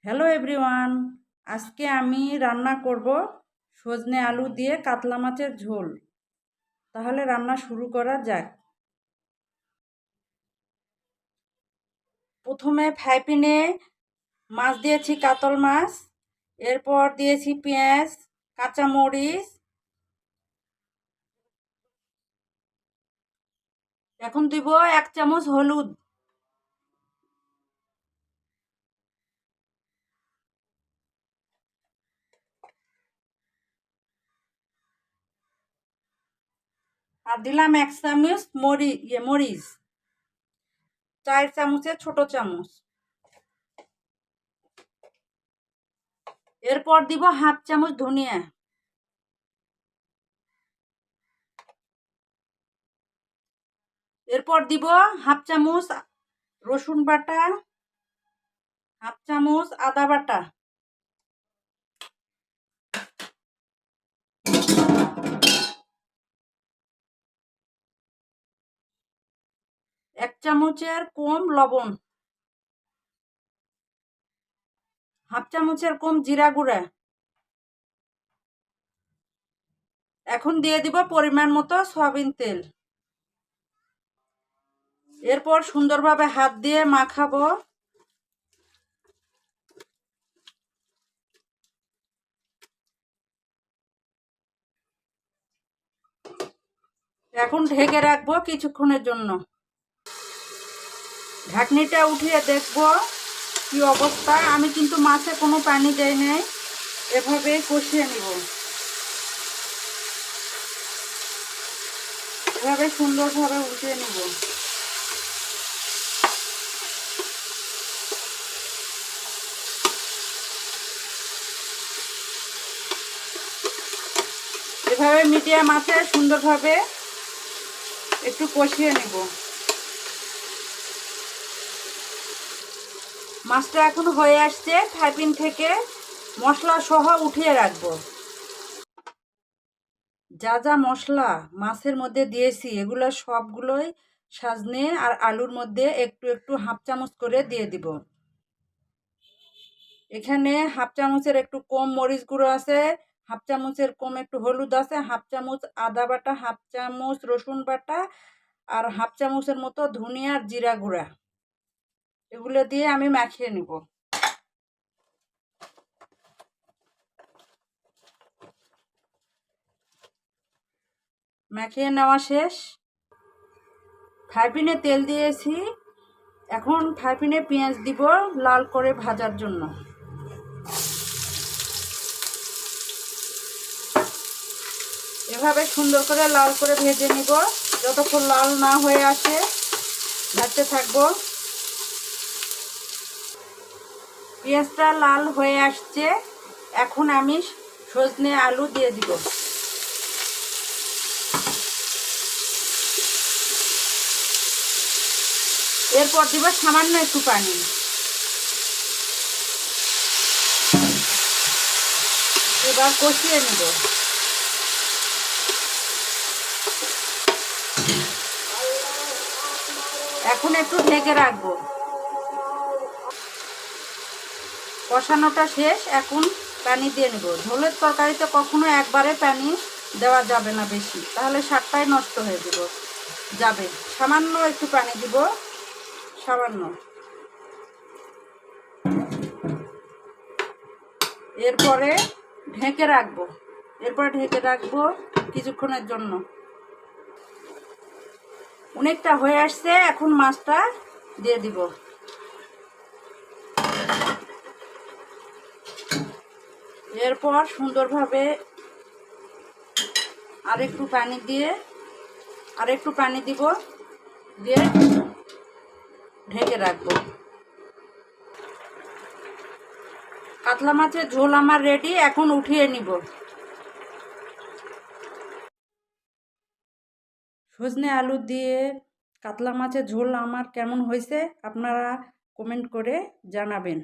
Hello everyone, আজকে আমি রান্না করব সজনে আলু দিয়ে কাতলা মাছের ঝোল। তাহলে রান্না শুরু করা যাক। প্রথমে ফ্রাই প্যানে মাছ দিয়েছি, কাতল মাছ। এরপর দিয়েছি পেঁয়াজ, কাঁচামরিচ। এখন দিব 1 চামচ হলুদ। আর দিলাম 1 চামচ মরিচ, 4 চামচের ছোট চামচ। এরপর দিব 1/2 চামচ ধনিয়া। এরপর দিব 1/2 চামচ রসুন বাটা, 1/2 চামচ আদা বাটা, 1 চামচের কম লবণ, 1/2 চামচের কম জিরা গুঁড়া। এখন দিয়ে দিব পরিমাণ মতো সয়াবিন তেল। এরপর সুন্দরভাবে হাত দিয়ে মাখাবো। এখন ঢেকে রাখবো কিছুক্ষণের জন্য। ঢাকনিটা উঠিয়ে দেখবো কি অবস্থা। আমি কিন্তু মাছে কোনো পানি দেই নাই, এভাবে কষিয়ে নিব। এভাবে সুন্দরভাবে উঠিয়ে নিব। এভাবে মিডিয়াম আছে সুন্দরভাবে একটু কষিয়ে নিব। মাছটা এখন হয়ে আসছে। ফ্রাই প্যান থেকে মশলা সহ উঠিয়ে রাখবো। যা যা মশলা মাছের মধ্যে দিয়েছি এগুলো সবগুলোই সজনে আর আলুর মধ্যে একটু একটু 1/2 চামচ করে দিয়ে দিব। এখানে 1/2 চামচের একটু কম মরিচ গুঁড়ো আছে, 1/2 চামচের কম একটু হলুদ আছে, 1/2 চামচ আদা বাটা, 1/2 চামচ রসুন বাটা আর 1/2 চামচের মতো ধনিয়া আর জিরা গুঁড়া। এগুলো দিয়ে আমি মাখিয়ে নিব। মাখিয়ে নেওয়া শেষ। ফ্রাই প্যানে তেল দিয়েছি। এখন ফ্রাই প্যানে পেঁয়াজ দিব লাল করে ভাজার জন্য। এভাবে সুন্দর করে লাল করে ভেজে নিব। যতক্ষণ লাল না হয়ে আসে ভাজতে থাকবো। পেঁয়াজটা লাল হয়ে আসছে। এখন আমি সজনে আলু দিয়ে দিব। এরপর দিব সামান্য একটু পানি। এবার কষিয়ে নেব। এখন একটু ঢেকে রাখবো। কষানোটা শেষ। এখন পানি দিয়ে নেব। ঝোলের তরকারিতে কখনো একবারে পানি দেওয়া যাবে না বেশি, তাহলে স্বাদটাই নষ্ট হয়ে যাবে। সামান্য একটু পানি দিব, সামান্য। এরপরে ঢেকে রাখবো কিছুক্ষণের জন্য। অনেকটা হয়ে আসছে। এখন মাছটা দিয়ে দিব। এরপর সুন্দরভাবে আরেকটু পানি দিব, দিয়ে ঢেকে রাখবো। কাতলা মাছের ঝোল আমার রেডি। এখন উঠিয়ে নিব। সজনে আলু দিয়ে কাতলা মাছের ঝোল আমার কেমন হয়েছে আপনারা কমেন্ট করে জানাবেন।